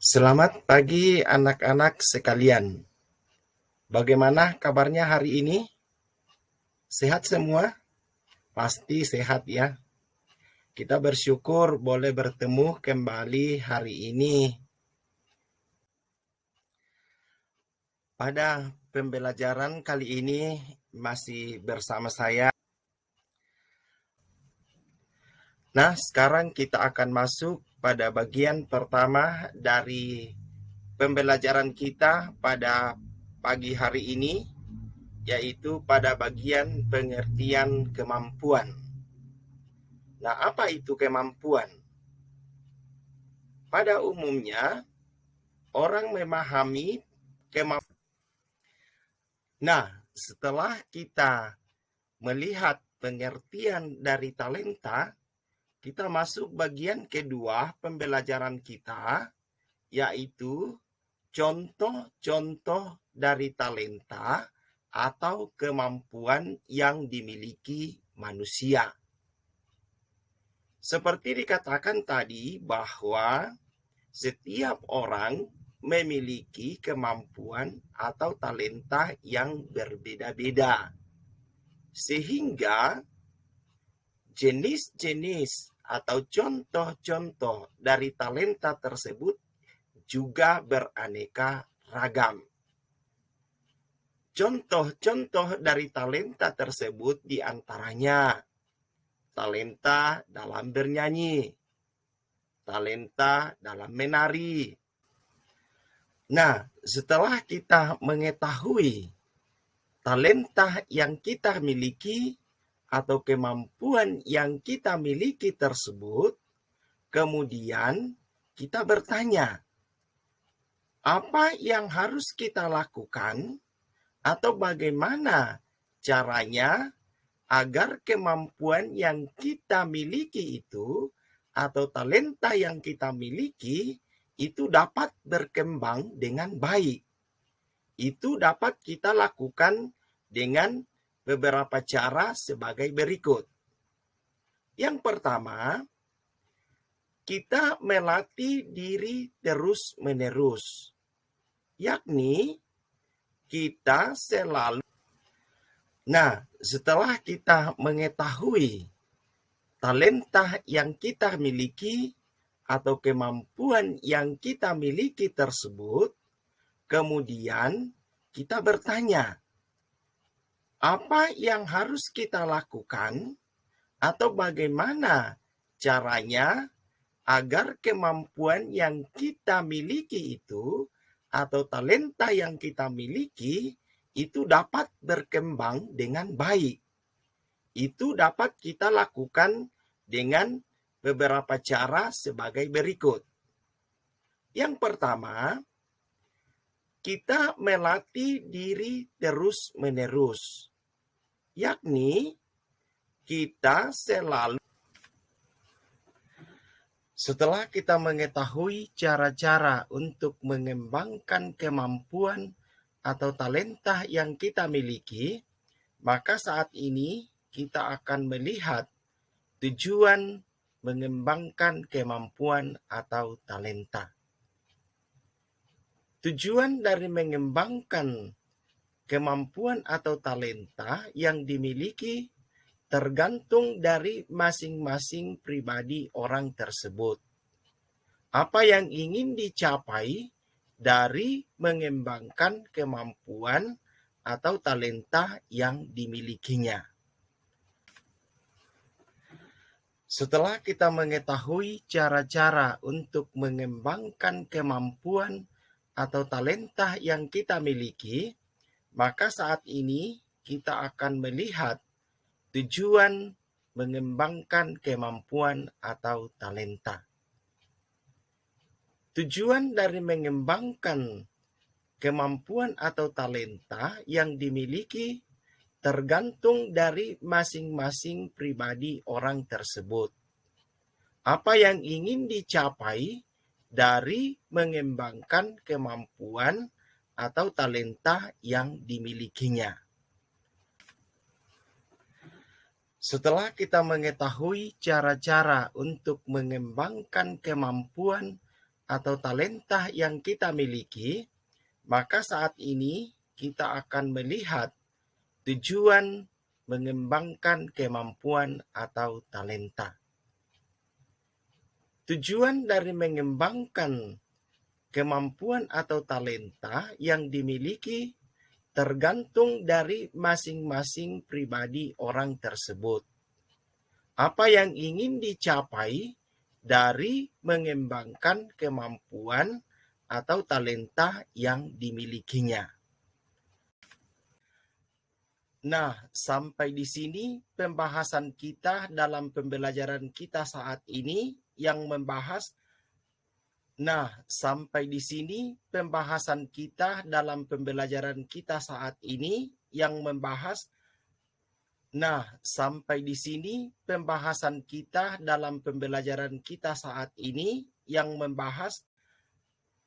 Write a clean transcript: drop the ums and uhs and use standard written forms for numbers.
Selamat pagi anak-anak sekalian. Bagaimana kabarnya hari ini? Sehat semua? Pasti sehat ya. Kita bersyukur boleh bertemu kembali hari ini. Pada pembelajaran kali ini masih bersama saya. Nah, sekarang kita akan masuk pada bagian pertama dari pembelajaran kita pada pagi hari ini, yaitu pada bagian pengertian kemampuan. Nah, apa itu kemampuan? Pada umumnya, orang memahami kemampuan. Nah, setelah kita melihat pengertian dari talenta, kita masuk bagian kedua pembelajaran kita, yaitu contoh-contoh dari talenta atau kemampuan yang dimiliki manusia. Seperti dikatakan tadi bahwa setiap orang memiliki kemampuan atau talenta yang berbeda-beda. Sehingga jenis-jenis atau contoh-contoh dari talenta tersebut juga beraneka ragam. Contoh-contoh dari talenta tersebut diantaranya talenta dalam bernyanyi, talenta dalam menari. Nah, setelah kita mengetahui talenta yang kita miliki atau kemampuan yang kita miliki tersebut, kemudian kita bertanya, apa yang harus kita lakukan atau bagaimana caranya agar kemampuan yang kita miliki itu atau talenta yang kita miliki itu dapat berkembang dengan baik. Itu dapat kita lakukan dengan beberapa cara sebagai berikut. Yang pertama, kita melatih diri terus-menerus. Yakni kita selalu. Nah, setelah kita mengetahui talenta yang kita miliki atau kemampuan yang kita miliki tersebut, kemudian kita bertanya, apa yang harus kita lakukan atau bagaimana caranya agar kemampuan yang kita miliki itu atau talenta yang kita miliki itu dapat berkembang dengan baik. Itu dapat kita lakukan dengan beberapa cara sebagai berikut. Yang pertama, kita melatih diri terus-menerus. Yakni kita selalu. Setelah kita mengetahui cara-cara untuk mengembangkan kemampuan atau talenta yang kita miliki, maka saat ini kita akan melihat tujuan mengembangkan kemampuan atau talenta. Tujuan dari mengembangkan kemampuan atau talenta yang dimiliki tergantung dari masing-masing pribadi orang tersebut. Apa yang ingin dicapai dari mengembangkan kemampuan atau talenta yang dimilikinya. Setelah kita mengetahui cara-cara untuk mengembangkan kemampuan atau talenta yang kita miliki, maka saat ini kita akan melihat tujuan mengembangkan kemampuan atau talenta. Tujuan dari mengembangkan kemampuan atau talenta yang dimiliki tergantung dari masing-masing pribadi orang tersebut. Apa yang ingin dicapai dari mengembangkan kemampuan atau talenta yang dimilikinya. Setelah kita mengetahui cara-cara untuk mengembangkan kemampuan atau talenta yang kita miliki, maka saat ini kita akan melihat tujuan mengembangkan kemampuan atau talenta. Tujuan dari mengembangkan kemampuan atau talenta yang dimiliki tergantung dari masing-masing pribadi orang tersebut. Apa yang ingin dicapai dari mengembangkan kemampuan atau talenta yang dimilikinya. Nah, sampai di sini pembahasan kita dalam pembelajaran kita saat ini yang membahas sampai di sini pembahasan kita dalam pembelajaran kita saat ini yang membahas sampai di sini pembahasan kita dalam pembelajaran kita saat ini yang membahas